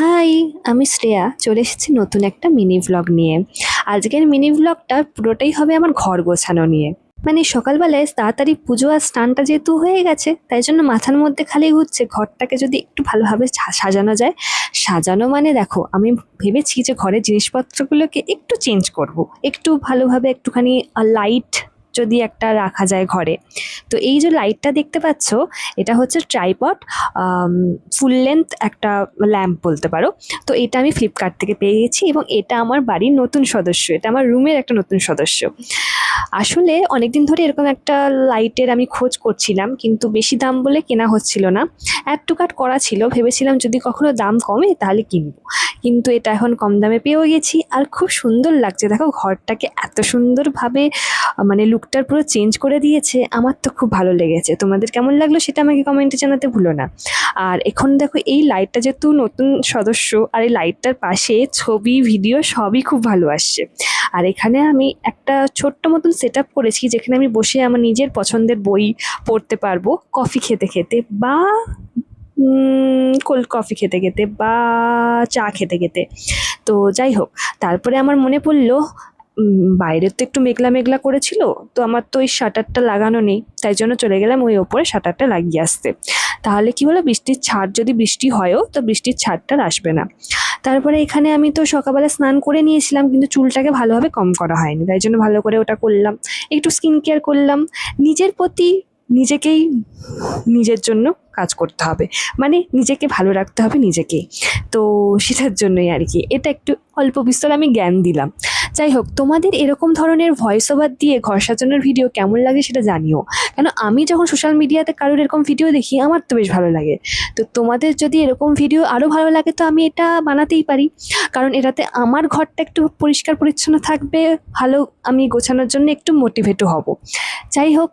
High, আমি শ্রেয়া চলে এসেছি নতুন একটা মিনি ভ্লগ নিয়ে। আজকের মিনি ভ্লগটা পুরোটাই হবে আমার ঘর গোছানো নিয়ে। মানে সকালবেলায় তাড়াতাড়ি পুজো আর স্নানটা যেহেতু হয়ে গেছে, তাই জন্য মাথার মধ্যে খালি ঘুরছে ঘরটাকে যদি একটু ভালোভাবে সাজানো যায়। সাজানো মানে দেখো, আমি ভেবেছি যে ঘরের জিনিসপত্রগুলোকে একটু চেঞ্জ করব, একটু ভালোভাবে একটুখানি লাইট যদি একটা রাখা যায় ঘরে। তো এই যে লাইটটা দেখতে পাচ্ছ, এটা হচ্ছে ট্রাইপড, ফুল লেন্থ একটা ল্যাম্প বলতে পারো। তো এটা আমি ফ্লিপকার্ট থেকে পেয়ে গেছি এবং এটা আমার বাড়ির নতুন সদস্য, এটা আমার রুমের একটা নতুন সদস্য। আসলে অনেকদিন ধরে এরকম একটা লাইটের আমি খোঁজ করছিলাম, কিন্তু বেশি দাম বলে কেনা হচ্ছিল না। অ্যাড টু কার্ট করা ছিল, ভেবেছিলাম যদি কখনো দাম কমে তাহলে কিনবো, কিন্তু এটা এখন কম দামে পেয়েও গেছি। আর খুব সুন্দর লাগছে, দেখো ঘরটাকে এত সুন্দরভাবে মানে লুকটার পুরো চেঞ্জ করে দিয়েছে। আমার তো খুব ভালো লেগেছে, তোমাদের কেমন লাগলো সেটা আমাকে কমেন্টে জানাতে ভুলো না। আর এখন দেখো এই লাইটটা যেহেতু নতুন সদস্য, আর এই লাইটটার পাশে ছবি ভিডিও সবই খুব ভালো আসছে। আর এখানে আমি একটা ছোট্ট মতন সেট আপ করেছি, যেখানে আমি বসে আমার নিজের পছন্দের বই পড়তে পারবো কফি খেতে খেতে, বা কোল্ড কফি খেতে খেতে, বা চা খেতে খেতে। তো যাই হোক, তারপরে আমার মনে পড়লো বাইরে তো একটু মেঘলা মেঘলা করেছিল, তো আমার তো ওই শাটারটা লাগানো নেই, তাই জন্য চলে গেলাম ওই ওপরে শাটারটা লাগিয়ে আসতে। তাহলে কি হলো, বৃষ্টির ছাড় যদি বৃষ্টি হয়ও তো বৃষ্টির ছাড়টা আর আসবে না। তারপরে এখানে আমি তো সকালবেলা স্নান করে নিয়েছিলাম, কিন্তু চুলটাকে ভালোভাবে কম করা হয়নি, তাই জন্য ভালো করে ওটা করলাম। একটু স্কিন কেয়ার করলাম, নিজের প্রতি নিজেকেই, নিজের জন্য কাজ করতে হবে, মানে নিজেকে ভালো রাখতে হবে নিজেকেই। তো সেটার জন্যই আর কি, এটা একটু অল্প বিস্তর আমি জ্ঞান দিলাম। যাই হোক, তোমাদের এরকম ধরনের ভয়েস ওভার দিয়ে ঘর সাজানোর ভিডিও কেমন লাগে সেটা জানিও, কেন আমি যখন সোশ্যাল মিডিয়াতে কারোর এরকম ভিডিও দেখি আমার তো বেশ ভালো লাগে। তো তোমাদের যদি এরকম ভিডিও আরও ভালো লাগে তো আমি এটা বানাতেই পারি, কারণ এটাতে আমার ঘরটা একটু পরিষ্কার পরিচ্ছন্ন থাকবে, ভালো আমি গোছানোর জন্য একটু মোটিভেটও হব। যাই হোক,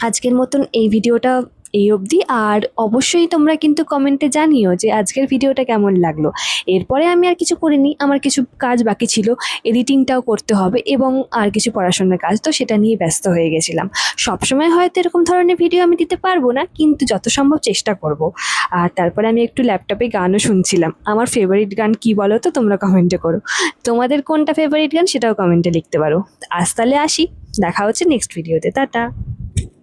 আজকের মতন এই ভিডিওটা এই অবধি। আর অবশ্যই তোমরা কিন্তু কমেন্টে জানিও যে আজকের ভিডিওটা কেমন লাগলো। এরপরে আমি আর কিছু করিনি, আমার কিছু কাজ বাকি ছিল, এডিটিংটাও করতে হবে এবং আর কিছু পড়াশোনার কাজ, তো সেটা নিয়ে ব্যস্ত হয়ে গেছিলাম। সবসময় হয়তো এরকম ধরনের ভিডিও আমি দিতে পারবো না, কিন্তু যত সম্ভব চেষ্টা করব। আর তারপরে আমি একটু ল্যাপটপে গানও শুনছিলাম। আমার ফেভারিট গান কি বলো তো, তোমরা কমেন্টে করো। তোমাদের কোনটা ফেভারিট গান সেটাও কমেন্টে লিখতে পারো। আজ তাহলে আসি, দেখা হচ্ছে নেক্সট ভিডিওতে, টাটা।